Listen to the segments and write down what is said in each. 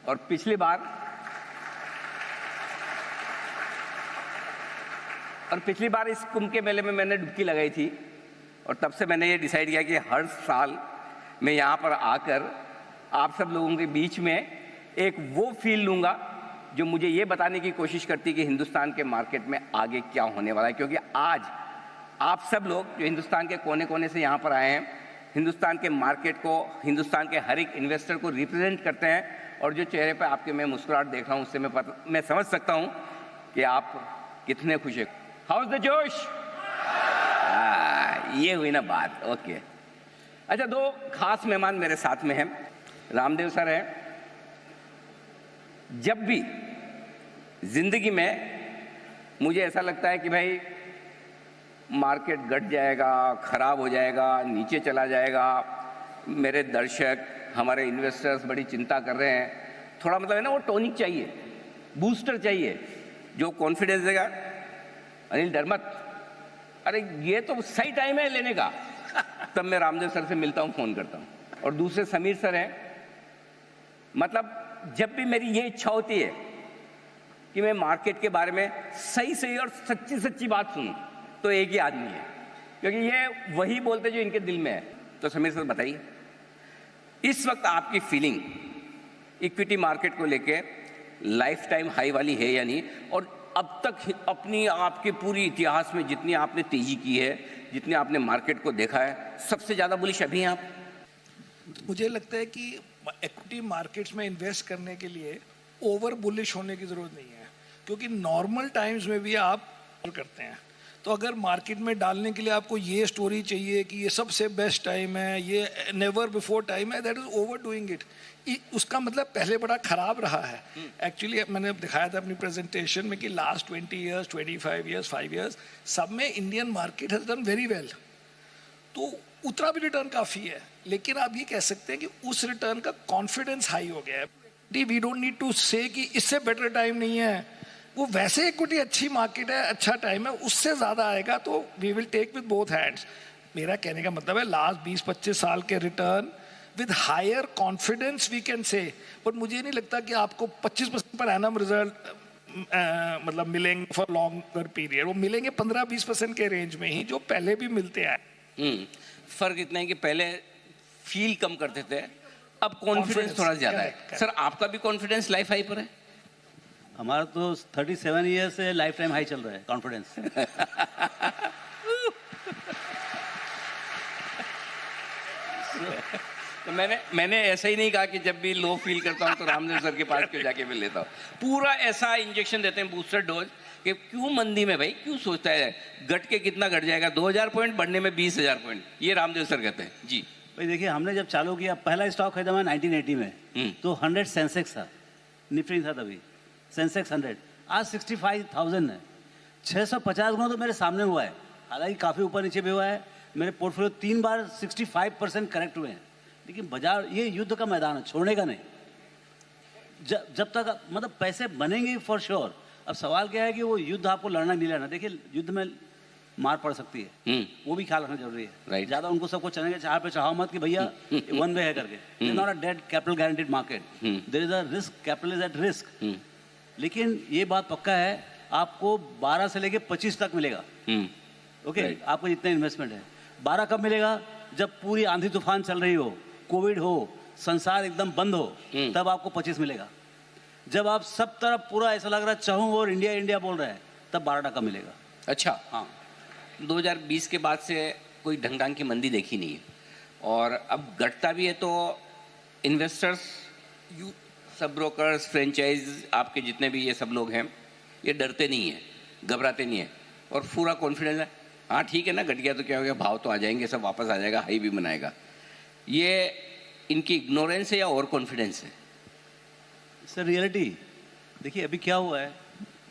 और पिछली बार इस कुंभ के मेले में मैंने डुबकी लगाई थी और तब से मैंने ये डिसाइड किया कि हर साल मैं यहाँ पर आकर आप सब लोगों के बीच में एक वो फील लूँगा जो मुझे ये बताने की कोशिश करती कि हिंदुस्तान के मार्केट में आगे क्या होने वाला है। क्योंकि आज आप सब लोग जो हिंदुस्तान के कोने कोने से यहाँ पर आए हैं, हिंदुस्तान के मार्केट को, हिंदुस्तान के हर एक इन्वेस्टर को रिप्रेजेंट करते हैं और जो चेहरे पर आपके मैं मुस्कुराहट देख रहा हूँ उससे मैं समझ सकता हूँ कि आप कितने खुश हैं। हाउ इज द जोश? ये हुई ना बात। ओके, अच्छा, दो खास मेहमान मेरे साथ में हैं। रामदेव सर हैं। जब भी जिंदगी में मुझे ऐसा लगता है कि भाई मार्केट घट जाएगा, खराब हो जाएगा, नीचे चला जाएगा, मेरे दर्शक, हमारे इन्वेस्टर्स बड़ी चिंता कर रहे हैं, थोड़ा मतलब है ना वो टॉनिक चाहिए, बूस्टर चाहिए जो कॉन्फिडेंस देगा। अनिल डर मत, अरे ये तो सही टाइम है लेने का। तब मैं रामदेव सर से मिलता हूँ, फोन करता हूँ। और दूसरे समीर सर हैं। मतलब जब भी मेरी ये इच्छा होती है कि मैं मार्केट के बारे में सही सही और सच्ची सच्ची बात सुनूं, तो एक ही आदमी है, क्योंकि ये वही बोलते जो इनके दिल में है। तो समीर सर बताइए, इस वक्त आपकी फीलिंग इक्विटी मार्केट को लेके लाइफ टाइम हाई वाली है या नहीं? और अब तक अपनी आपके पूरी इतिहास में जितनी आपने तेजी की है, जितने आपने मार्केट को देखा है, सबसे ज़्यादा बुलिश अभी हैं आप? मुझे लगता है कि इक्विटी मार्केट्स में इन्वेस्ट करने के लिए ओवर बुलिश होने की ज़रूरत नहीं है, क्योंकि नॉर्मल टाइम्स में भी आप करते हैं। तो अगर मार्केट में डालने के लिए आपको ये स्टोरी चाहिए कि ये सबसे बेस्ट टाइम है, ये नेवर बिफोर टाइम है, that is over doing it. उसका मतलब पहले बड़ा खराब रहा है। एक्चुअली मैंने दिखाया था अपनी प्रेजेंटेशन में कि लास्ट 20 ईयर्स, 25 ईयर्स, 5 ईयर्स, सब में Indian market has done very well. तो उतना भी रिटर्न काफ़ी है, लेकिन आप ये कह सकते हैं कि उस रिटर्न का कॉन्फिडेंस हाई हो गया है। वी डोंट नीड टू से कि इससे बेटर टाइम नहीं है, वो वैसे इक्विटी अच्छी मार्केट है, अच्छा टाइम है, उससे ज़्यादा आएगा तो we will take with both hands. मेरा कहने का मतलब है लास्ट 20-25 साल के return with higher confidence we can say, but मुझे नहीं लगता कि आपको 25% पर एनम रिजल्ट मतलब मिलेंगे फॉर लॉन्गर पीरियड। वो मिलेंगे 15-20% के रेंज में ही, जो पहले भी मिलते हैं। फर्क इतना है कि पहले फील कम करते थे, अब कॉन्फिडेंस थोड़ा ज्यादा है। सर, आपका भी कॉन्फिडेंस लाइफ हाई पर है? हमारा तो 37 ईयर से लाइफ टाइम हाई चल रहा है कॉन्फिडेंस। तो मैंने ऐसा ही नहीं कहा कि जब भी लो फील करता हूं तो रामदेव सर के पास क्यों जाके मिल लेता हूं। पूरा ऐसा इंजेक्शन देते हैं, बूस्टर डोज, कि क्यों मंदी में भाई क्यों सोचता है घट के कितना घट जाएगा, 2000 पॉइंट बढ़ने में 20,000 पॉइंट, ये रामदेव सर कहते हैं जी। भाई देखिए, हमने जब चालू किया, पहला स्टॉक खरीदा मैं 1980 में, तो 100 सेंसेक्स था, निफ्टी था तभी, सेंसेक्स 100, आज 65,000 है। 650 गुना तो मेरे सामने हुआ है, हालांकि काफ़ी ऊपर नीचे भी हुआ है। मेरे पोर्टफोलियो 3 बार 65% करेक्ट हुए हैं, लेकिन बाजार ये युद्ध का मैदान है, छोड़ने का नहीं। जब तक मतलब पैसे बनेंगे फॉर श्योर। अब सवाल क्या है कि वो युद्ध आपको लड़ना नहीं लड़ना। देखिए, युद्ध में मार पड़ सकती है, वो भी ख्याल रखना जरूरी है। ज़्यादा उनको सबको चलेंगे चाह पे चाहो मत कि भैया वन वे है करके। Not a dead capital guaranteed market, there is a risk, capital is at risk. लेकिन ये बात पक्का है, आपको 12 से लेके 25 तक मिलेगा। ओके, आपको जितने इन्वेस्टमेंट है। 12 कब मिलेगा? जब पूरी आंधी तूफान चल रही हो, कोविड हो, संसार एकदम बंद हो, तब आपको 25 मिलेगा। जब आप सब तरफ पूरा ऐसा लग रहा है चाहूँ और इंडिया इंडिया बोल रहे हैं, तब 12% मिलेगा। अच्छा, हाँ, 2020 के बाद से कोई ढंग ढंग की मंदी देखी नहीं है, और अब घटता भी है तो इन्वेस्टर्स, सब ब्रोकर्स, फ्रेंचाइज, आपके जितने भी ये सब लोग हैं, ये डरते नहीं हैं, घबराते नहीं हैं, और पूरा कॉन्फिडेंस है। हाँ ठीक है ना, घट गया तो क्या हो गया, भाव तो आ जाएंगे, सब वापस आ जाएगा, हाई भी बनाएगा। ये इनकी इग्नोरेंस है या ओवर कॉन्फिडेंस है? सर रियलिटी देखिए, अभी क्या हुआ है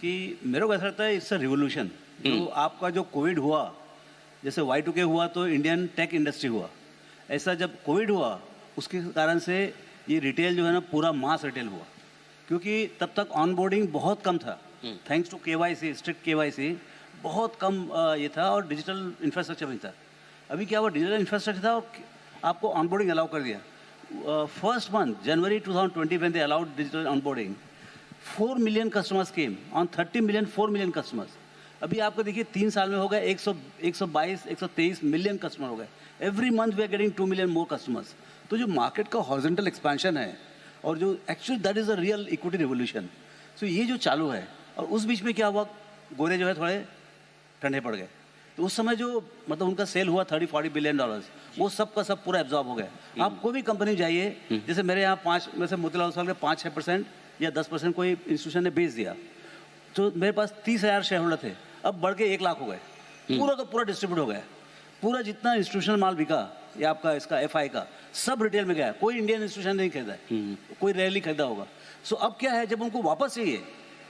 कि मेरे को ऐसा लगता है इट्स अ रिवोल्यूशन। जो आपका जो कोविड हुआ, जैसे Y2K हुआ तो इंडियन टेक इंडस्ट्री हुआ, ऐसा जब कोविड हुआ उसके कारण से ये रिटेल जो है ना, पूरा मास रिटेल हुआ, क्योंकि तब तक ऑनबोर्डिंग बहुत कम था। Thanks to KYC, strict KYC बहुत कम ये था, और डिजिटल इंफ्रास्ट्रक्चर भी था। अभी क्या हुआ, डिजिटल इंफ्रास्ट्रक्चर था और आपको ऑनबोर्डिंग अलाउ कर दिया। first month, January 2020, when they allowed digital onboarding, 4 million customers came. On 30 million, 4 million customers. अभी आपको देखिए 3 साल में हो गए 123 मिलियन कस्टमर हो गए. Every month we are getting 2 million more customers. तो जो मार्केट का हॉरिजॉन्टल एक्सपेंशन है और जो actually that is a real equity revolution. So ये जो चालू है और उस बीच में क्या हुआ, गोरे जो है थोड़े ठंडे पड़ गए. तो उस समय जो मतलब उनका सेल हुआ 30-40 बिलियन डॉलर्स, वो सब का सब पूरा एब्जॉर्ब हो गया. आप कोई भी कंपनी जाइए, जैसे मेरे यहाँ 5 में से मोतीलाल ओसवाल के 5-6% या 10% कोई इंस्टीट्यूशन ने बेच दिया, तो मेरे पास 30,000 शेयर होल्डर थे, अब बढ़ के 1 लाख हो गए. पूरा का पूरा डिस्ट्रीब्यूट हो गया. पूरा जितना इंस्टीट्यूशनल माल बिका या आपका इसका एफआई का सब रिटेल में गया. कोई इंडियन इंस्टीट्यूशन नहीं खरीदा है, कोई रेयरली खरीदा होगा. सो अब क्या है, जब उनको वापस चाहिए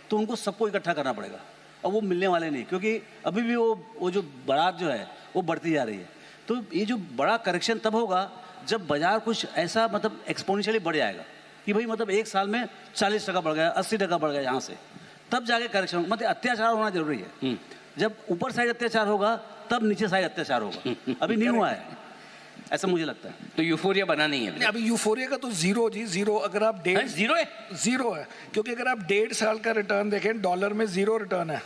तो उनको सबको इकट्ठा करना पड़ेगा और वो मिलने वाले नहीं, क्योंकि अभी भी वो जो बारात जो है वो बढ़ती जा रही है. तो ये जो बड़ा करेक्शन तब होगा जब बाजार कुछ ऐसा मतलब एक्सपोनेंशियली बढ़ जाएगा कि भाई मतलब 1 साल में 40% बढ़ गया, 80% बढ़ गया यहाँ से, तब जाके करेक्शन. मतलब अत्याचार होना जरूरी है. जब ऊपर साइड अत्याचार होगा तब नीचे साइड अत्याचार होगा. अभी नहीं हुआ है, ऐसा मुझे लगता है. तो यूफोरिया बना नहीं है अभी यूफोरिया का तो जीरो जी, जीरो. अगर आप जीरो है, जीरो है, क्योंकि अगर आप 1.5 साल का रिटर्न देखें, डॉलर में जीरो रिटर्न है.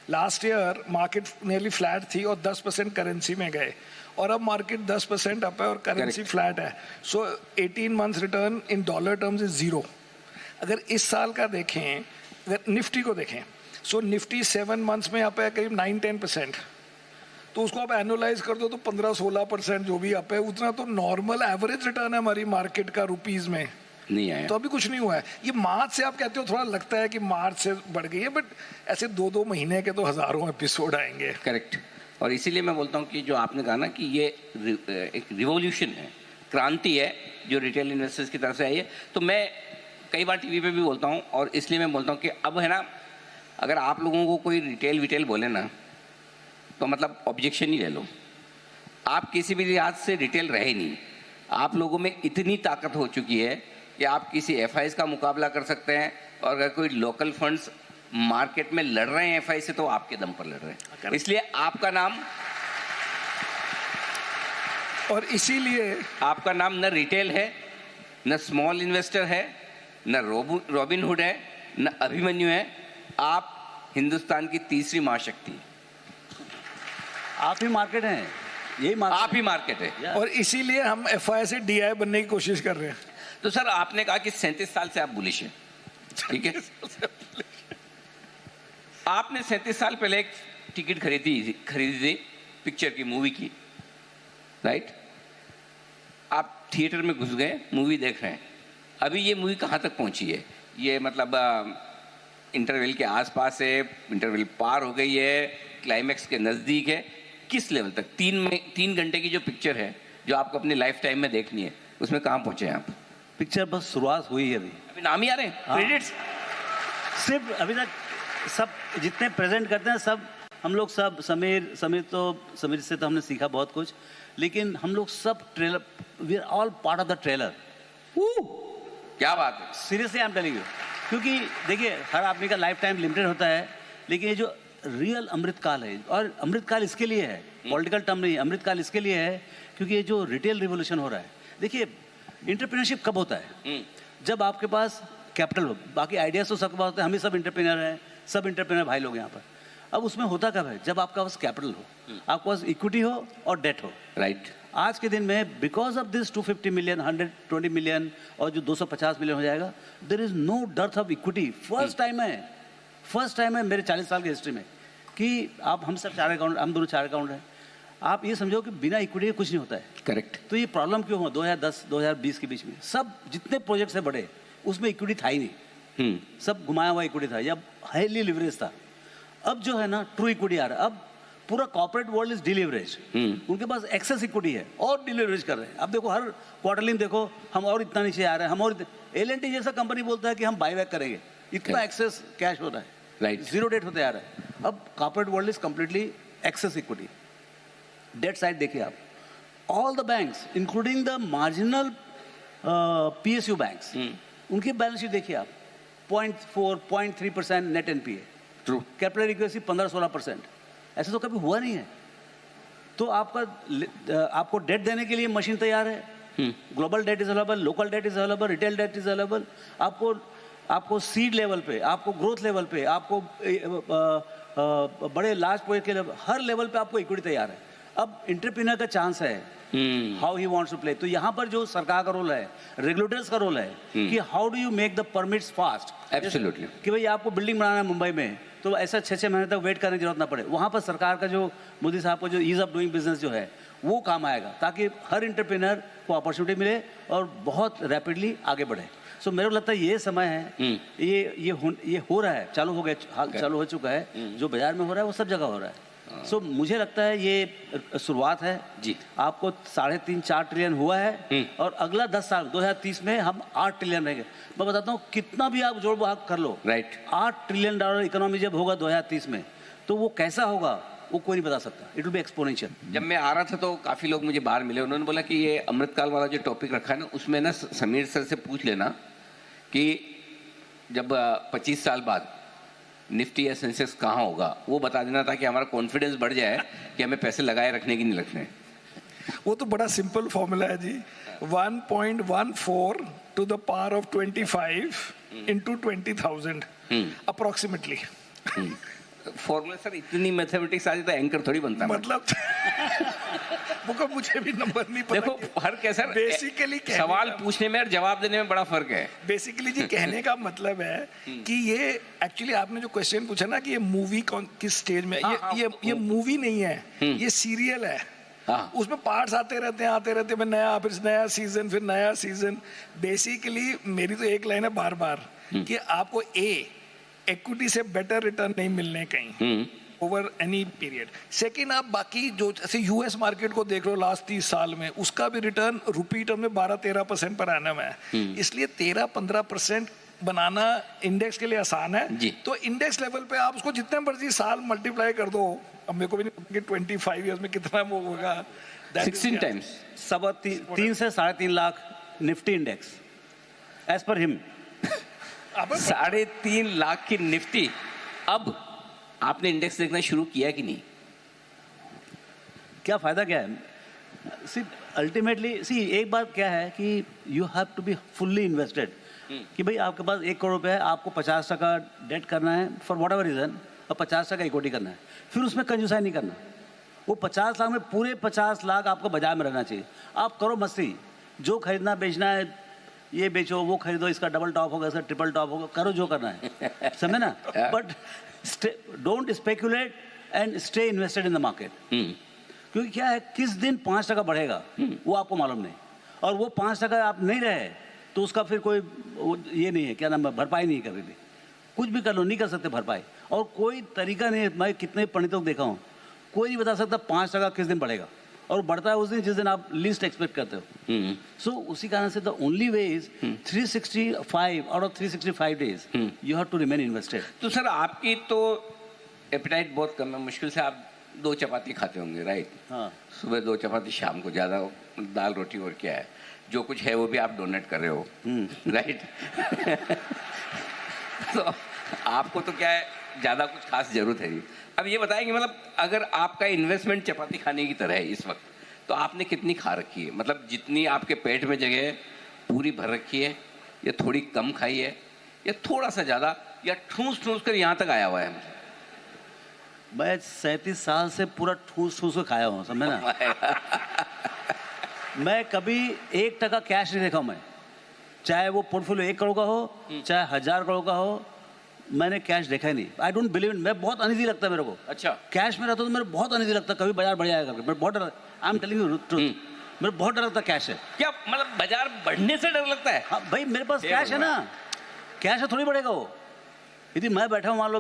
Last year market nearly flat थी और 10% करेंसी में गए, और अब मार्केट 10% अप है और करेंसी फ्लैट है. सो 18 months return in dollar terms is zero. अगर इस साल का देखें, अगर निफ्टी को देखें, सो निफ्टी 7 मंथ्स में अप है करीब 9-10%. तो उसको आप एनुअलाइज कर दो तो 15-16% जो भी अप है, उतना तो नॉर्मल एवरेज रिटर्न है हमारी मार्केट का रुपीज में. नहीं आया. तो अभी कुछ नहीं हुआ है. ये मार्च से आप कहते हो थोड़ा लगता है कि मार्च से बढ़ गई है, बट ऐसे 2-2 महीने के तो हजारों एपिसोड आएंगे. करेक्ट. और इसीलिए मैं बोलता हूँ कि जो आपने कहा ना कि ये एक रिवॉल्यूशन है, क्रांति है जो रिटेल इन्वेस्टर्स की तरफ से आई है. तो मैं कई बार टीवी पे भी बोलता हूँ, और इसलिए मैं बोलता हूँ कि अब है ना, अगर आप लोगों को कोई रिटेल बोले ना, तो मतलब ऑब्जेक्शन ही ले लो. आप किसी भी लिहाज से रिटेल रहे नहीं. आप लोगों में इतनी ताकत हो चुकी है कि आप किसी एफआईज का मुकाबला कर सकते हैं, और अगर कोई लोकल फंड्स मार्केट में लड़ रहे हैं एफआई से, तो आपके दम पर लड़ रहे हैं. इसलिए आपका नाम, और इसीलिए आपका नाम न रिटेल है, न स्मॉल इन्वेस्टर है, न रॉबिनहुड है, न अभिमन्यु है. आप हिंदुस्तान की तीसरी महाशक्ति. आप ही मार्केट हैं, यही मार्केट, आप ही मार्केट है. और इसीलिए हम एफआई से डीआई बनने की कोशिश कर रहे हैं. तो सर, आपने कहा कि 37 साल से आप बुलिश हैं, ठीक है. आपने 37 साल पहले एक टिकट खरीदी थी पिक्चर की, मूवी की, राइट. आप थिएटर में घुस गए, मूवी देख रहे हैं. अभी ये मूवी कहाँ तक पहुंची है? ये मतलब इंटरवल के आसपास है, इंटरवल पार हो गई है, क्लाइमैक्स के नज़दीक है. किस लेवल तक? 3 घंटे की जो पिक्चर है जो आपको अपनी लाइफ टाइम में देखनी है, उसमें कहाँ पहुंचे हैं आप? पिक्चर बस शुरुआत हुई है. अभी नाम ही आ रहे हैं, क्रेडिट्स. सिर्फ अभी तक सब जितने प्रेजेंट करते हैं सब हम लोग, सब समीर से तो हमने सीखा बहुत कुछ, लेकिन हम लोग सब trailer, we are all part of the trailer. क्या बात है. Seriously I am telling you. क्योंकि देखिए, हर आदमी का लाइफ टाइम लिमिटेड होता है, लेकिन ये जो रियल अमृतकाल है, और अमृतकाल इसके लिए है, पॉलिटिकल टर्म नहीं, अमृतकाल इसके लिए है क्योंकि ये जो रिटेल रिवोल्यूशन हो रहा है. देखिए, एंटरप्रेन्योरशिप कब होता है? जब आपके पास कैपिटल हो. बाकी आइडियाज तो सबके पास होते हैं, हम ही सब एंटरप्रेन्योर हैं, सब एंटरप्रेन्योर भाई लोग यहाँ पर. अब उसमें होता कब है? जब आपका पास कैपिटल हो, आपके पास इक्विटी हो और डेट हो, राइट. आज के दिन में because of this 250 million, 120 million और जो 250 मिलियन हो जाएगा, there is no dearth of equity. First time है मेरे 40 साल की हिस्ट्री में कि हम सब चार्टर्ड अकाउंट, हम दोनों चार्टर्ड अकाउंट हैं. आप ये समझो कि बिना इक्विटी के कुछ नहीं होता है. करेक्ट. तो ये प्रॉब्लम क्यों हुआ 2010-2020 के बीच में? सब जितने प्रोजेक्ट्स है बड़े, उसमें इक्विटी था ही नहीं. सब घुमाया हुआ इक्विटी था या हाईली लिवरेज था. अब जो है ना, ट्रू इक्विटी आ रहा है. अब पूरा कॉर्पोरेट वर्ल्ड इज डिलीवरेज. उनके पास एक्सेस इक्विटी है और डिलीवरेज कर रहे हैं. अब देखो, हर क्वार्टरली में देखो, हम और इतना नीचे आ रहे हैं, हम और एल&टी जैसा कंपनी बोलता है कि हम बाईबैक करेंगे, इतना एक्सेस कैश हो रहा है, राइट. जीरो डेट होते आ रहा है. अब corporate world is completely excess equity. Debt side देखिए आप, all the banks including the marginal PSU banks, उनकी बैलेंस शीट देखिए आप, 0.4-0.3% net NPA. True. Capital equity 15-16%. ऐसा तो कभी हुआ नहीं है. तो आपको डेट देने के लिए मशीन तैयार है, global debt is available, local debt is available, retail debt is available. आपको सीड लेवल पे, आपको ग्रोथ लेवल पे, आपको बड़े लार्ज प्रोजेक्ट के लेवल, हर लेवल पे आपको इक्विटी तैयार है। अब एंटरप्रेन्योर का चांस है, how he wants to play. तो यहाँ पर जो सरकार का रोल है, रेगुलेटर्स का रोल है कि how do you make the permits fast. Absolutely. कि भाई आपको बिल्डिंग बनाना है मुंबई में, तो ऐसा 6-6 महीने तक वेट करने की जरूरत ना पड़े। वहाँ पर सरकार का जो मोदी साहब का जो ईज ऑफ डूइंग बिजनेस जो है वो काम आएगा, ताकि हर एंटरप्रेन्योर को अपॉर्चुनिटी मिले और बहुत रैपिडली आगे बढ़े। सो मेरे को लगता है ये समय है, ये हो रहा है, चालू हो गया, चालू हो चुका है। जो बाजार में हो रहा है वो सब जगह हो रहा है। सो मुझे लगता है ये शुरुआत है जी। आपको 3.5-4 ट्रिलियन हुआ है और अगला 10 साल 2030 में हम 8 ट्रिलियन रहेंगे। मैं बताता हूँ कितना भी आप जोड़ भाग कर लो, राइट। $8 ट्रिलियन इकोनॉमी जब होगा 2030 में, तो वो कैसा होगा वो कोई नहीं बता सकता। It will be exponential. जब मैं आ रहा था तो काफ़ी लोग मुझे बाहर मिले, उन्होंने बोला कि ये अमृतकाल वाला जो टॉपिक रखा है ना, उसमें ना समीर सर से पूछ लेना कि जब 25 साल बाद निफ्टी या सेंसेक्स कहाँ होगा, वो बता देना ताकि हमारा कॉन्फिडेंस बढ़ जाए कि हमें पैसे लगाए रखने की नहीं रखने। वो तो बड़ा सिंपल फॉर्मूला है जी, 1.14 to the power of 25 into 20,000 approximately. Formula sir इतनी मैथमेटिक्स आ जाए तो एंकर थोड़ी बनता है। मतलब वो मुझे भी नंबर नहीं पता। देखो फर्क है सर, बेसिकली सवाल पूछने में और जवाब देने में बड़ा फर्क है। बेसिकली जी कहने का मतलब है कि ये एक्चुअली आपने जो क्वेश्चन पूछा ना कि ये मूवी कौन किस स्टेज में, ये मूवी नहीं है, ये सीरियल है। उसमें पार्ट्स आते रहते हैं, फिर नया सीजन, फिर नया सीजन। बेसिकली मेरी तो एक लाइन है बार बार कि आपको इक्विटी से बेटर रिटर्न नहीं मिलने कहीं ओवर एनी पीरियड। सेकेंड, आप बाकी जो जैसे यूएस मार्केट को देख लो लास्ट 30 साल में, उसका भी रिटर्न रुपी टर्म में 12-13% पर एनम है। इसलिए 13-15% बनाना इंडेक्स के लिए आसान है। तो इंडेक्स लेवल पे आप उसको जितने मर्जी साल मल्टीप्लाई कर दो, अब मेरे को भी नहीं पता कि 25 ईयर्स में कितना वो होगा, 16 टाइम्स, 3 से 3.5 लाख निफ्टी इंडेक्स एज पर हिम। 3.5 लाख की निफ्टी। अब आपने इंडेक्स देखना शुरू किया कि नहीं? क्या फायदा क्या है? अल्टीमेटली एक बात क्या है कि you have to be fully invested. कि भाई आपके पास 1 करोड़ रुपए है, आपको 50% डेट करना है फॉर वॉट एवर रीजन, और 50% इक्विटी करना है, फिर उसमें कंजूसाई नहीं करना। वो 50 लाख में पूरे 50 लाख आपको बाजार में रहना चाहिए। आप करो मस्ती, जो खरीदना बेचना है ये बेचो, वो खरीदो, इसका डबल टॉप होगा, इसका ट्रिपल टॉप होगा, करो जो करना है, समझे ना? But don't speculate and stay invested in the market. क्योंकि क्या है, किस दिन 5% बढ़ेगा वो आपको मालूम नहीं, और वो 5% आप नहीं रहे तो उसका फिर कोई ये नहीं है, क्या नाम है, भरपाई नहीं है। कभी भी कुछ भी कर लो, नहीं कर सकते भरपाई, और कोई तरीका नहीं है। मैं कितने पंडितों को देखा हूँ, कोई नहीं बता सकता 5% किस दिन बढ़ेगा, और बढ़ता है उस दिन जिस दिन आप लीस्ट एक्सपेक्ट करते हो। सो उसी कारण से the only way is 365 out of 365 days you have to remain invested. तो सर आपकी तो एपेटाइट बहुत कम है, मुश्किल से आप 2 चपाती खाते होंगे, राइट? हाँ, सुबह 2 चपाती, शाम को ज़्यादा दाल रोटी, और क्या है, जो कुछ है वो भी आप डोनेट कर रहे हो, राइट? तो आपको तो क्या है, ज़्यादा कुछ खास जरूरत है नहीं। अब ये बताएं कि मतलब अगर आपका इन्वेस्टमेंट चपाती खाने की तरह है इस वक्त, तो आपने कितनी खा रखी है? मतलब जितनी आपके पेट में जगह है पूरी भर रखी है, या थोड़ी कम खाई है, या थोड़ा सा ज़्यादा, या ठूस ठूस कर यहाँ तक आया हुआ है? मैं 37 साल से पूरा ठूस ठूस के खाया हूँ, समझे ना? मैं कभी 1% कैश नहीं देखा हूँ मैं, चाहे वो पोर्टफोलियो 1 करोड़ का हो, चाहे 1000 करोड़ का हो, मैंने कैश देखा ही नहीं। आई डोंट बिलीव इन, मैं बहुत अनईजी लगता है मेरे को। अच्छा, कैश में रहता तो मेरे बहुत अनईजी लगता, कभी बाजार बढ़ जाएगा, मैं बहुत डर, आई एम टेलिंग यू ट्रूथ, मेरे बहुत डर लगता कैश है। क्या मतलब बाजार बढ़ने से डर लगता है? हाँ भाई, मेरे पास कैश है ना, कैश है, थोड़ी बढ़ेगा वो। यदि मैं बैठा हूँ, मान लो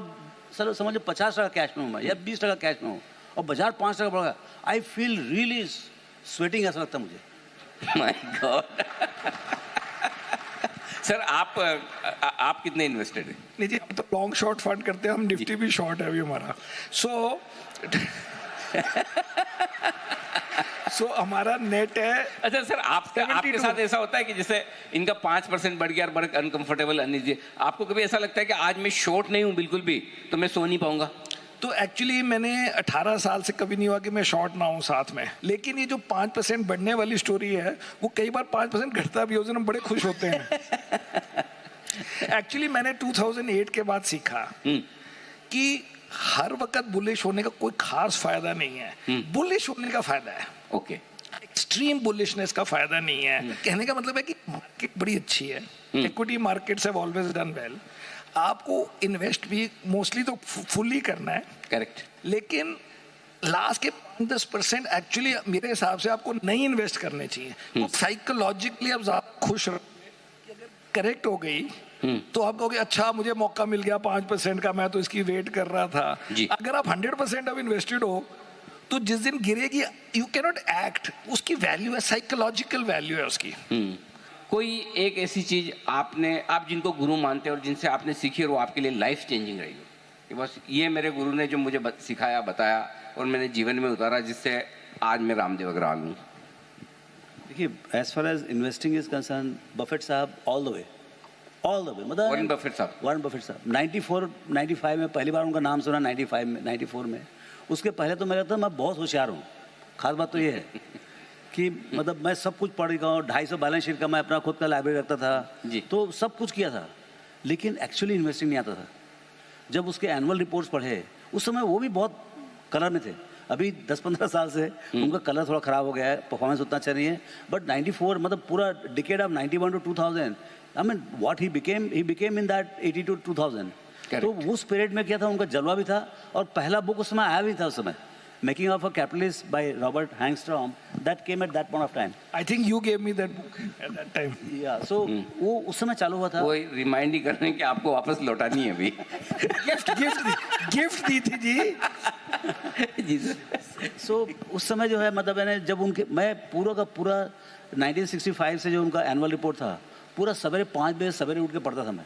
सर समझो 50% कैश में हूँ मैं, या 20% कैश में हूँ, और बाजार 5% बढ़ेगा, आई फील रियली स्वेटिंग, ऐसा लगता है मुझे। My God. सर आप कितने इन्वेस्टेड हैं? नहीं जी, हम तो लॉन्ग शॉर्ट फंड करते हैं, हम निफ्टी भी शॉर्ट है अभी हमारा। सो हमारा नेट है। अच्छा सर, आपके साथ ऐसा होता है कि जैसे इनका 5% बढ़ गया और बड़ा अनकंफर्टेबल, अनईजी, आपको कभी ऐसा लगता है कि आज मैं शॉर्ट नहीं हूं बिल्कुल भी, तो मैं सो नहीं पाऊंगा? तो एक्चुअली मैंने 18 साल से कभी नहीं हुआ कि मैं शॉर्ट ना हूँ साथ में, लेकिन ये जो 5% बढ़ने वाली स्टोरी है वो कई बार 5% घटता भी हो, हम बड़े खुश होते हैं। एक्चुअली मैंने 2008 के बाद सीखा कि हर वक्त बुलिश होने का कोई खास फायदा नहीं है, बुलिश होने का फायदा है। ओके, एक्सट्रीम बुलिशनेस का फायदा नहीं है। कहने का मतलब है कि मार्केट बड़ी अच्छी है, equity markets have always done well, आपको इन्वेस्ट भी मोस्टली तो फुल्ली करना है, करेक्ट, लेकिन लास्ट के 10% एक्चुअली मेरे हिसाब से आपको नहीं इन्वेस्ट करने चाहिए। तो साइकोलॉजिकली आप ज्यादा खुश रहोगे कि अगर करेक्ट हो गई तो आप कहोगे अच्छा मुझे मौका मिल गया 5% का, मैं तो इसकी वेट कर रहा था। अगर आप 100% अब इन्वेस्टेड हो तो जिस दिन गिरेगी यू कैन नॉट एक्ट, उसकी वैल्यू है, साइकोलॉजिकल वैल्यू है उसकी। कोई एक ऐसी चीज आप जिनको गुरु मानते हैं और जिनसे आपने सीखी और वो आपके लिए लाइफ चेंजिंग रही हो कि बस ये मेरे गुरु ने जो मुझे सिखाया, बताया और मैंने जीवन में उतारा, जिससे आज मैं रामदेव अग्रवाल हूँ? देखिए, as far as investing is concern, Buffett साहब ऑल द वे मतलब वॉरेन बफेट साहब 95 में पहली बार उनका नाम सुना, 94 में। उसके पहले तो मैं कहता मैं बहुत होशियार हूँ। खास बात तो ये है कि मतलब मैं सब कुछ पढ़ गया हूँ, 250 बैलेंस शीट का मैं अपना खुद का लाइब्रेरी रखता था जी। तो सब कुछ किया था, लेकिन एक्चुअली इन्वेस्टिंग नहीं आता था। जब उसके एनुअल रिपोर्ट्स पढ़े उस समय वो भी बहुत कलर में थे। अभी 10-15 साल से उनका कलर थोड़ा खराब हो गया है, परफॉर्मेंस उतना अच्छा नहीं है, बट 94 मतलब पूरा decade of 91 to 2000, I mean what he became in that 80 to 2000। तो उस पीरियड में क्या था, उनका जलवा भी था और पहला बुक उस समय आया भी था, उस समय making of a capitalist by Robert Hangstrom, that came at that point of time. I think you gave me that book at that time. Yeah so वो उस समय चालू हुआ था। वो रिमाइंड ही कर रहे हैं कि आपको वापस लौटानी है अभी। गिफ्ट दी थी जी। जी सर। सो उस समय जो है मतलब मैं पूरा का पूरा 1965 से जो उनका एनुअल रिपोर्ट था पूरा सवेरे 5 बजे सवेरे उठ के पढ़ता था मैं।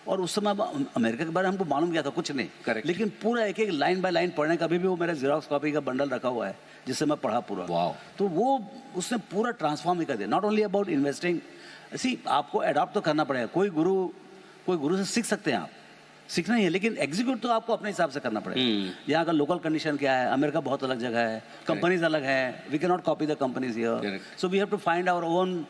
और उस समय अमेरिका के बारे में हमको मालूम किया था कुछ नहीं, Correct. लेकिन पूरा एक एक लाइन बाय लाइन पढ़ने का अभी भी वो मेरा जेरोक्स कॉपी का बंडल रखा हुआ है जिससे मैं पढ़ा पूरा। Wow. तो वो उसने पूरा ट्रांसफॉर्म ही कर दिया। नॉट ओनली अबाउट इन्वेस्टिंग, सी आपको अडॉप्ट तो करना पड़ेगा। कोई गुरु से सीख सकते हैं आप, सीखना ही है, लेकिन एग्जीक्यूट तो आपको अपने हिसाब से करना पड़ेगा। यहाँ का लोकल कंडीशन क्या है, अमेरिका बहुत अलग जगह है, कंपनीज अलग है, we can not copy the companies here, so we have to find our own.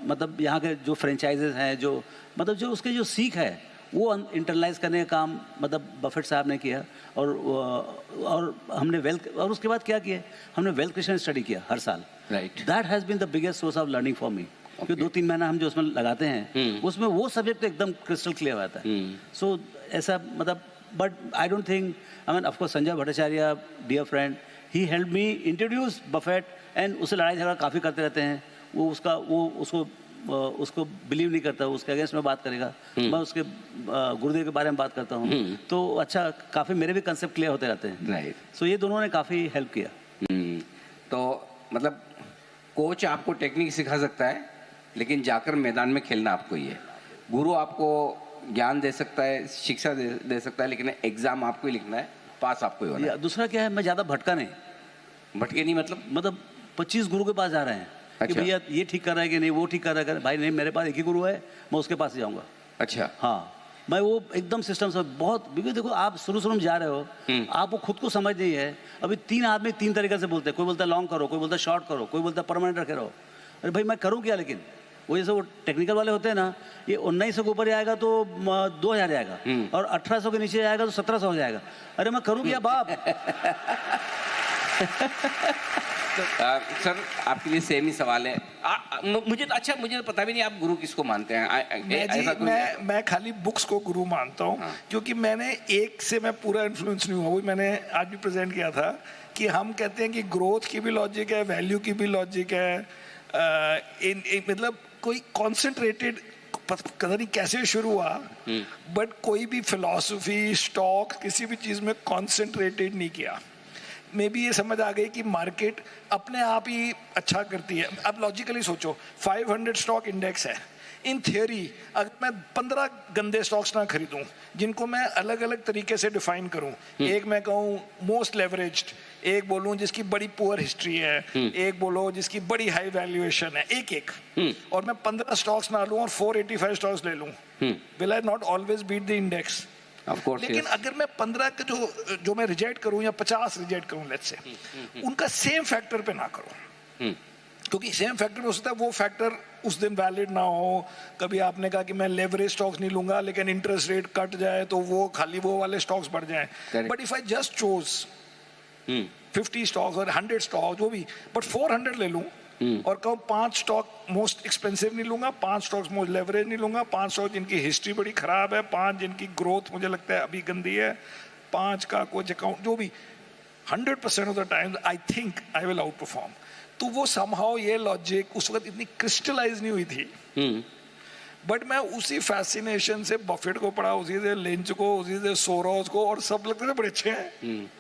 मतलब यहाँ के जो फ्रेंचाइजेज हैं, जो मतलब जो उसके जो सीख है वो इंटरलाइज करने का काम मतलब बफेट साहब ने किया। और हमने वेल्थ, और उसके बाद क्या किया, हमने वेल्थ क्रिएशन स्टडी किया हर साल। Right, that has been the biggest source of learning for me. क्योंकि 2-3 महीना हम जो उसमें लगाते हैं उसमें वो सब्जेक्ट एकदम क्रिस्टल क्लियर हो जाता है। सो ऐसा मतलब, but I don't think, I mean of course Sanjay Bhattacharya dear friend, he help me introduce Buffett, and उससे लड़ाई झगड़ा काफ़ी करते रहते हैं। वो उसको बिलीव नहीं करता, उसके अगेंस्ट में बात करेगा, मैं उसके गुरुदेव के बारे में बात करता हूँ, तो अच्छा काफ़ी मेरे भी कंसेप्ट क्लियर होते रहते हैं। राइट। सो ये दोनों ने काफ़ी हेल्प किया। तो मतलब कोच आपको टेक्निक सिखा सकता है, लेकिन जाकर मैदान में खेलना आपको ही है। गुरु आपको ज्ञान दे सकता है, शिक्षा दे सकता है, लेकिन एग्जाम आपको ही लिखना है, पास आपको ही होना है। दूसरा क्या है, मैं ज़्यादा भटका नहीं, भटके नहीं मतलब 25 गुरु के पास जा रहे हैं कि भैया ये ठीक कर रहा है कि नहीं, वो ठीक कर रहा है, भाई नहीं, मेरे पास एक ही गुरु है, मैं उसके पास ही जाऊँगा। अच्छा, हाँ, मैं वो एकदम सिस्टम से बहुत, क्योंकि देखो आप शुरू में जा रहे हो, आपको खुद को समझ नहीं है। अभी 3 आदमी 3 तरीके से बोलते हैं, कोई बोलता है लॉन्ग करो, कोई बोलता है शॉर्ट करो, कोई बोलता है परमानेंट रखे रहो। अरे भाई मैं करूँ क्या? लेकिन वो जैसे वो टेक्निकल वाले होते हैं ना, ये 1900 के ऊपर जाएगा तो 2000 जाएगा, और 1800 के नीचे जाएगा तो 1700 हो जाएगा। अरे मैं करूँ क्या बाप? सर आपके लिए सेम ही सवाल है। मुझे तो पता भी नहीं आप गुरु किसको मानते हैं। मैं खाली बुक्स को गुरु मानता हूँ। हाँ। क्योंकि मैंने एक से मैं पूरा इन्फ्लुएंस नहीं हुआ। वही मैंने आज भी प्रेजेंट किया था कि हम कहते हैं कि ग्रोथ की भी लॉजिक है, वैल्यू की भी लॉजिक है, मतलब कोई कॉन्सेंट्रेटेड, पता नहीं कैसे शुरू हुआ, बट कोई भी फिलॉसफी, स्टॉक, किसी भी चीज में कॉन्सेंट्रेटेड नहीं किया। मे बी ये समझ आ गई कि मार्केट अपने आप ही अच्छा करती है। अब लॉजिकली सोचो, 500 स्टॉक इंडेक्स है। इन थियोरी अगर मैं 15 गंदे स्टॉक्स ना खरीदूं जिनको मैं अलग अलग तरीके से डिफाइन करूं, एक मैं कहूं मोस्ट लेवरेज्ड, एक बोलूं जिसकी बड़ी पुअर हिस्ट्री है, एक बोलो जिसकी बड़ी हाई वैल्यूएशन है, एक और मैं 15 स्टॉक्स ना लूं और 485 स्टॉक्स ले लूं, will I not always beat the index? Of course, लेकिन yes. अगर मैं 15 के जो मैं रिजेक्ट करूं या 50 रिजेक्ट करूं लेट्स से, उनका सेम फैक्टर पे ना करूं, क्योंकि सेम फैक्टर में हो सकता है वो फैक्टर उस दिन वैलिड ना हो। कभी आपने कहा कि मैं लेवरेज स्टॉक्स नहीं लूंगा, लेकिन इंटरेस्ट रेट कट जाए तो वो खाली वो वाले स्टॉक्स बढ़ जाए। But if I just chose 50 stocks और 100 स्टॉक्स जो भी, बट 400 ले लूं और कहूं 5 स्टॉक मोस्ट एक्सपेंसिव नहीं लूंगा, 5 स्टॉक्स मोस्ट लेवरेज नहीं लूंगा, 5 स्टॉक जिनकी हिस्ट्री बड़ी खराब है, 5 जिनकी ग्रोथ मुझे लगता है अभी गंदी है, 5 का कुछ अकाउंट जो भी, 100% of the time I think I will out perform. तो वो समहाउ ये लॉजिक उस वक्त इतनी क्रिस्टलाइज नहीं हुई थी, बट मैं उसी फैसिनेशन से बफेट को पढ़ा, उसी से लिंच को, उसी से सोरोस को, और सब लगते थे बड़े अच्छे हैं।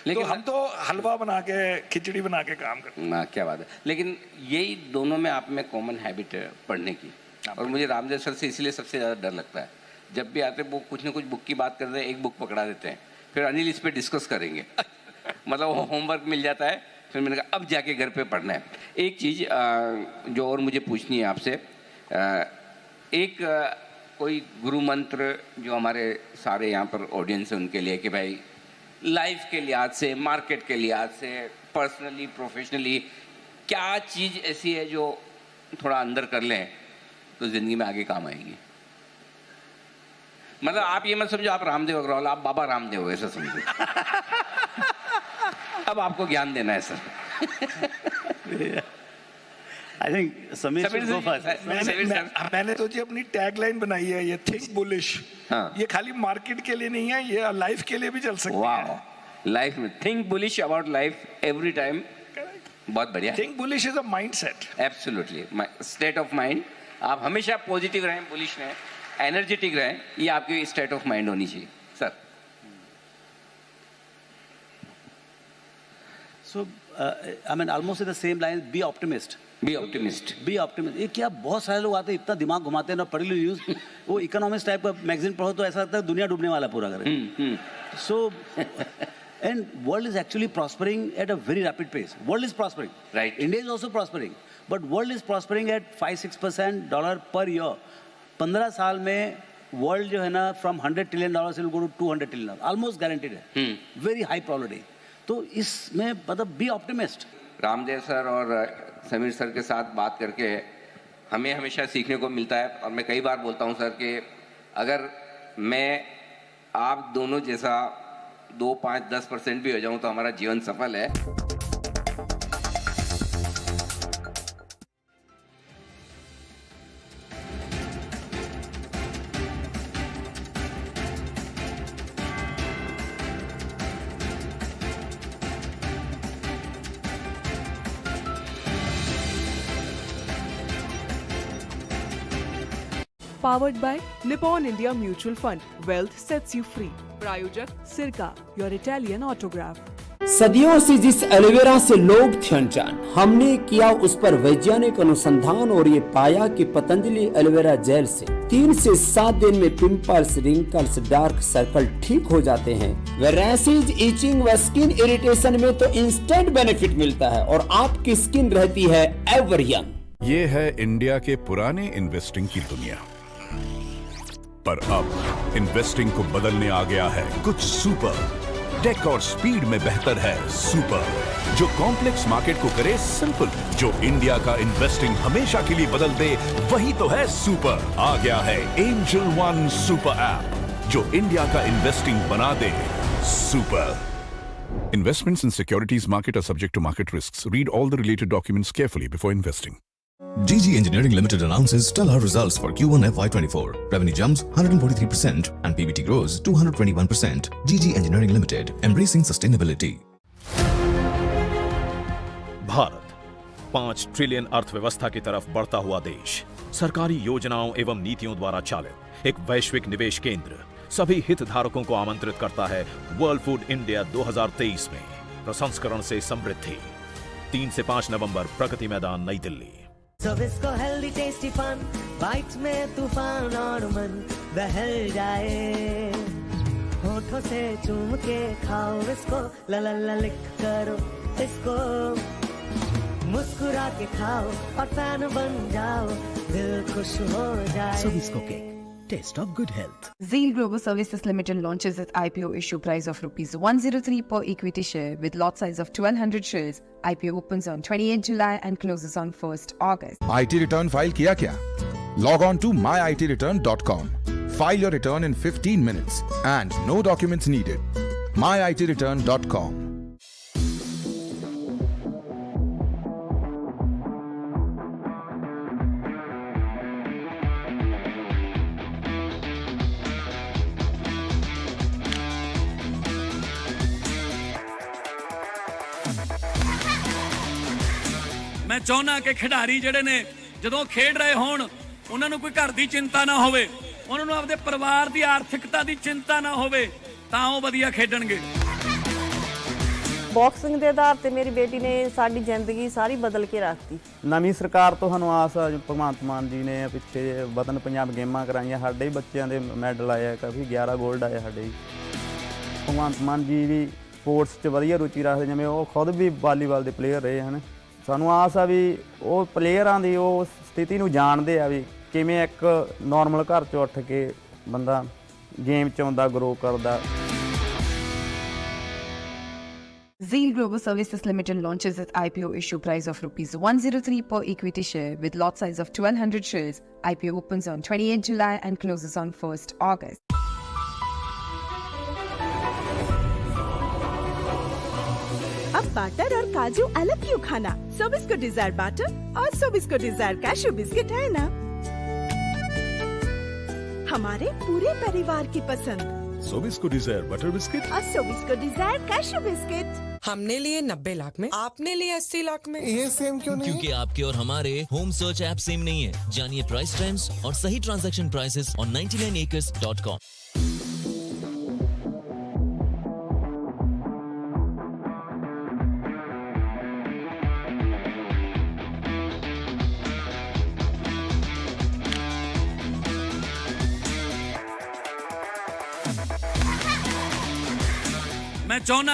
लेकिन तो हम तो हलवा बना के खिचड़ी बना के काम करते हैं। क्या बात है। लेकिन यही दोनों में आप में कॉमन हैबिट है पढ़ने की, और मुझे रामदेव सर से इसलिए सबसे ज़्यादा डर लगता है। जब भी आते वो कुछ ना कुछ बुक की बात करते हैं, एक बुक पकड़ा देते हैं, फिर अनिल इस पर डिस्कस करेंगे मतलब वो होमवर्क मिल जाता है, फिर मैंने कहा अब जाके घर पे पढ़ना है। एक चीज़ जो और मुझे पूछनी है आपसे, एक कोई गुरु मंत्र जो हमारे सारे यहाँ पर ऑडियंस है उनके लिए, कि भाई लाइफ के लिहाज से, मार्केट के लिहाज से, पर्सनली प्रोफेशनली क्या चीज़ ऐसी है जो थोड़ा अंदर कर लें तो ज़िंदगी में आगे काम आएगी? मतलब आप ये मत समझो आप रामदेव अग्रवाल, आप बाबा रामदेव हो ऐसा समझो अब आपको ज्ञान देना है sir. I think Sameer should go first. मैंने तो जी अपनी टैगलाइन बनाई है, ये थिंक बुलिश। ये खाली मार्केट के लिए नहीं है, ये लाइफ के लिए भी चल सकती है। लाइफ में think bullish about life every time, बहुत बढ़िया। Think bullish is a mindset. Absolutely, state of mind. आप हमेशा पॉजिटिव रहें, बुलिश रहें, एनर्जेटिक रहें, ये आपकी स्टेट ऑफ माइंड होनी चाहिए sir. So, I mean, almost in the same line, be optimist. Be optimist. Be optimist. ये क्या बहुत सारे लोग आते हैं, इतना दिमाग घुमाते हैं ना, पढ़ी ली न्यूज़, वो इकोनॉमिक्स टाइप का मैगजीन पढ़ो तो ऐसा लगता है दुनिया डूबने वाला पूरा करें। So, and world is actually prospering at a very rapid pace. World is prospering. Right. India is also prospering. But world is prospering at 5-6% dollar per year. 15 साल में वर्ल्ड जो है ना, from $100 trillion से will go to $200 trillion. Almost guaranteed है. Very high probability. तो इसमें मतलब बी ऑप्टिमिस्ट। रामदेव सर और समीर सर के साथ बात करके हमें हमेशा सीखने को मिलता है, और मैं कई बार बोलता हूं सर कि अगर मैं आप दोनों जैसा 2, 5, 10% भी हो जाऊं तो हमारा जीवन सफल है। Powered by Nippon India Mutual Fund. Wealth sets you free. प्रायोजक सिरका, your Italian autograph. सदियों से जिस एलोवेरा से लोग थे अनजान, हमने किया उस पर वैज्ञानिक अनुसंधान और ये पाया कि पतंजलि एलोवेरा जेल से 3 से 7 दिन में पिंपल्स, रिंकल्स, डार्क सर्कल ठीक हो जाते हैं। व रैशेज, इचिंग व स्किन इरिटेशन में तो इंस्टेंट बेनिफिट मिलता है और आपकी स्किन रहती है एवर यंग। ये है इंडिया के पुराने इन्वेस्टिंग की दुनिया, पर अब इन्वेस्टिंग को बदलने आ गया है कुछ सुपर। टेक और स्पीड में बेहतर है सुपर, जो कॉम्प्लेक्स मार्केट को करे सिंपल, जो इंडिया का इन्वेस्टिंग हमेशा के लिए बदल दे, वही तो है सुपर। आ गया है एंजल वन सुपर ऐप, जो इंडिया का इन्वेस्टिंग बना दे super. Investments in securities market are subject to market risks. Read all the related documents carefully before investing. GG Engineering Limited announces stellar results for Q1 FY24. Revenue jumps 143% and PBT grows 221%. GG Engineering Limited, embracing sustainability. Bharat 5 trillion अर्थव्यवस्था की तरफ बढ़ता हुआ देश, सरकारी योजनाओं एवं नीतियों द्वारा चालित एक वैश्विक निवेश केंद्र सभी हितधारकों को आमंत्रित करता है वर्ल्ड फूड इंडिया 2023 में प्रसंस्करण से समृद्धि। 3 से 5 नवंबर, प्रगति मैदान, नई दिल्ली। इसको हेल्दी टेस्टी फन बाइट्स में तूफान और मन बहल जाए, होठों से चूम के खाओ इसको, ला ला ला लिक करो इसको, मुस्कुरा के खाओ और फैन बन जाओ, दिल खुश हो जाए। सो इसको cake taste of good health. Zeal Global Services Limited launches its IPO issue price of ₹103 per equity share with lot size of 1200 shares. IPO opens on 28 July and closes on 1st August. IT return file किया क्या? Log on to myitreturn.com. File your return in 15 minutes and no documents needed. myitreturn.com. ਮੈਂ ਚਾਹੁੰਦਾ ਕਿ ਖਿਡਾਰੀ ਜਿਹੜੇ ਨੇ ਜਦੋਂ ਖੇਡ ਰਹੇ ਹੋਣ ਉਹਨਾਂ ਨੂੰ ਕੋਈ ਘਰ ਦੀ ਚਿੰਤਾ ਨਾ ਹੋਵੇ, ਉਹਨਾਂ ਨੂੰ ਆਪਦੇ ਪਰਿਵਾਰ ਦੀ ਆਰਥਿਕਤਾ ਦੀ ਚਿੰਤਾ ਨਾ ਹੋਵੇ, ਤਾਂ ਉਹ ਵਧੀਆ ਖੇਡਣਗੇ। ਬਾਕਸਿੰਗ ਦੇ ਆਧਾਰ ਤੇ ਮੇਰੀ ਬੇਟੀ ਨੇ ਸਾਡੀ ਜ਼ਿੰਦਗੀ ਸਾਰੀ ਬਦਲ ਕੇ ਰੱਖਤੀ। ਨਵੀਂ ਸਰਕਾਰ ਤੋਂ ਸਾਨੂੰ ਆਸ ਆ, ਭਗਵੰਤ ਮਾਨ ਜੀ ਨੇ ਪਿੱਛੇ ਵਤਨ ਪੰਜਾਬ ਗੇਮਾਂ ਕਰਾਈਆਂ, ਸਾਡੇ ਬੱਚਿਆਂ ਦੇ ਮੈਡਲ ਆਏ ਆ, ਕਾਫੀ 11 골ਡ ਆਏ ਸਾਡੇ। ਭਗਵੰਤ ਮਾਨ ਜੀ ਵੀ ਸਪੋਰਟਸ 'ਚ ਵਧੀਆ ਰੁਚੀ ਰੱਖਦੇ, ਜਿਵੇਂ ਉਹ ਖੁਦ ਵੀ ਵਾਲੀਬਾਲ ਦੇ ਪਲੇਅਰ ਰਹੇ ਹਨ। ਸਾਨੂੰ ਆਸ ਆ ਵੀ ਉਹ ਪਲੇਅਰਾਂ ਦੀ ਉਹ ਸਥਿਤੀ ਨੂੰ ਜਾਣਦੇ ਆ ਵੀ ਕਿਵੇਂ ਇੱਕ ਨਾਰਮਲ ਘਰ 'ਚੋਂ ਉੱਠ ਕੇ ਬੰਦਾ ਗੇਮ 'ਚ ਆਉਂਦਾ, ਗਰੋ ਕਰਦਾ। Zeal Global Services Limited launches its IPO issue price of ₹103 per equity share with lot size of 1200 shares. IPO opens on 28 July and closes on 1st August. अब बटर और काजू अलग क्यों खाना? सोबिस्को डिजायर बटर और सोबिस्को Dzire cashew biscuit है ना, हमारे पूरे परिवार की पसंद। सोबिस्को डिजायर बटर बिस्किट और सोबिस्को डिजायर कैशू बिस्किट। हमने लिए 90 लाख में, आपने लिए 80 लाख में। ये सेम क्यों नहीं? क्योंकि आपके और हमारे होम सर्च ऐप सेम नहीं है। जानिए प्राइस ट्रेंड्स और सही ट्रांजैक्शन प्राइसेस on 99acres.com। मैं चाਹੁੰਦਾ